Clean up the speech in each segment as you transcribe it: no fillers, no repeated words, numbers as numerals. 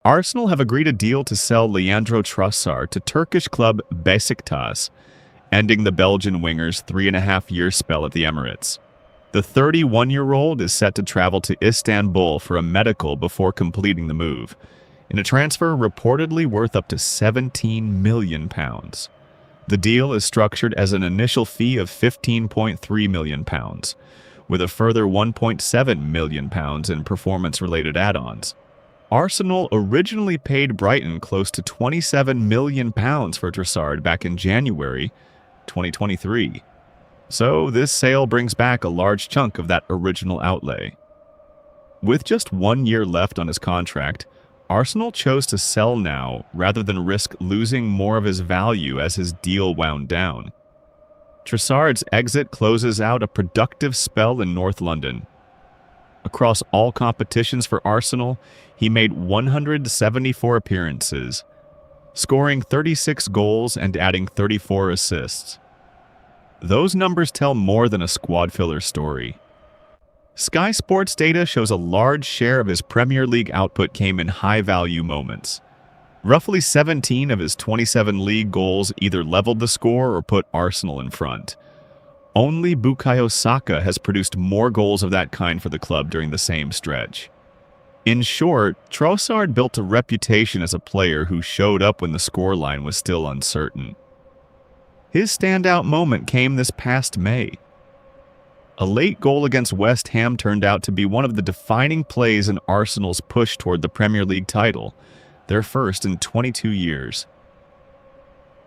Arsenal have agreed a deal to sell Leandro Trossard to Turkish club Besiktas, ending the Belgian winger's 3.5-year spell at the Emirates. The 31-year-old is set to travel to Istanbul for a medical before completing the move, in a transfer reportedly worth up to £17 million. The deal is structured as an initial fee of £15.3 million, with a further £1.7 million in performance-related add-ons. Arsenal originally paid Brighton close to £27 million for Trossard back in January 2023. So this sale brings back a large chunk of that original outlay. With just 1 year left on his contract, Arsenal chose to sell now rather than risk losing more of his value as his deal wound down. Trossard's exit closes out a productive spell in North London. Across all competitions for Arsenal, he made 174 appearances, scoring 36 goals and adding 34 assists. Those numbers tell more than a squad filler story. Sky Sports data shows a large share of his Premier League output came in high-value moments. Roughly 17 of his 27 league goals either leveled the score or put Arsenal in front. Only Bukayo Saka has produced more goals of that kind for the club during the same stretch. In short, Trossard built a reputation as a player who showed up when the scoreline was still uncertain. His standout moment came this past May. A late goal against West Ham turned out to be one of the defining plays in Arsenal's push toward the Premier League title, their first in 22 years.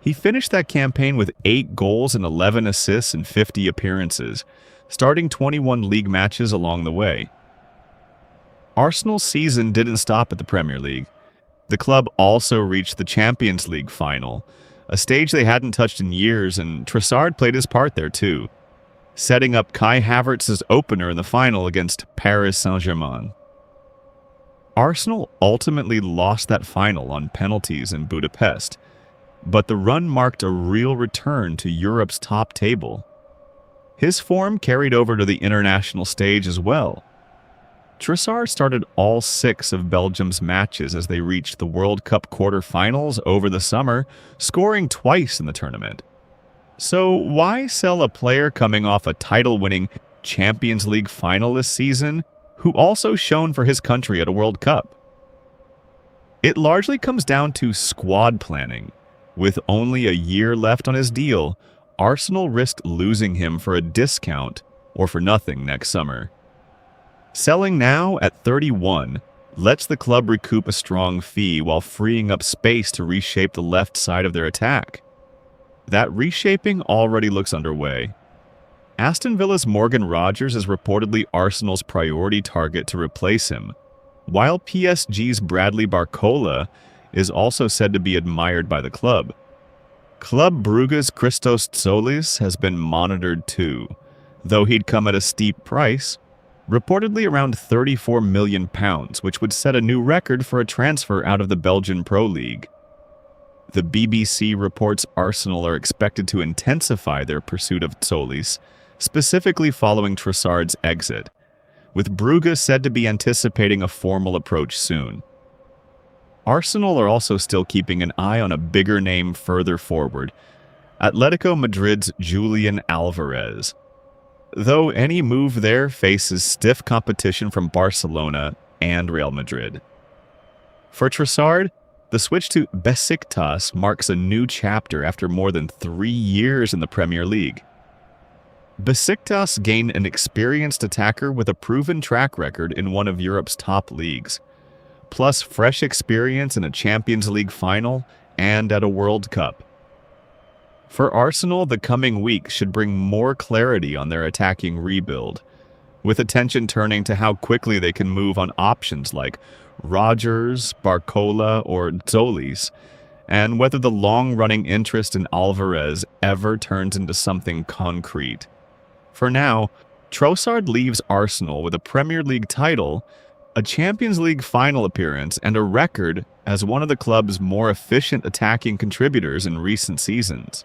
He finished that campaign with 8 goals and 11 assists in 50 appearances, starting 21 league matches along the way. Arsenal's season didn't stop at the Premier League. The club also reached the Champions League final, a stage they hadn't touched in years, and Trossard played his part there too, setting up Kai Havertz's opener in the final against Paris Saint-Germain. Arsenal ultimately lost that final on penalties in Budapest, but the run marked a real return to Europe's top table. His form carried over to the international stage as well. Trossard started all 6 of Belgium's matches as they reached the World Cup quarter-finals over the summer, scoring twice in the tournament. So why sell a player coming off a title-winning Champions League final this season, who also shone for his country at a World Cup? It largely comes down to squad planning. With only a year left on his deal, Arsenal risked losing him for a discount or for nothing next summer. Selling now at 31 lets the club recoup a strong fee while freeing up space to reshape the left side of their attack. That reshaping already looks underway. Aston Villa's Morgan Rogers is reportedly Arsenal's priority target to replace him, while PSG's Bradley Barcola is also said to be admired by the club. Club Brugge's Christos Tzolis has been monitored too, though he'd come at a steep price, reportedly around £34 million, which would set a new record for a transfer out of the Belgian Pro League. The BBC reports Arsenal are expected to intensify their pursuit of Tzolis, specifically following Trossard's exit, with Brugge said to be anticipating a formal approach soon. Arsenal are also still keeping an eye on a bigger name further forward, Atletico Madrid's Julian Alvarez, though any move there faces stiff competition from Barcelona and Real Madrid. For Trossard, the switch to Besiktas marks a new chapter after more than 3 years in the Premier League. Besiktas gain an experienced attacker with a proven track record in one of Europe's top leagues, plus fresh experience in a Champions League final and at a World Cup. For Arsenal, the coming week should bring more clarity on their attacking rebuild, with attention turning to how quickly they can move on options like Rogers, Barcola, or Tzolis, and whether the long-running interest in Alvarez ever turns into something concrete. For now, Trossard leaves Arsenal with a Premier League title, a Champions League final appearance, and a record as one of the club's more efficient attacking contributors in recent seasons.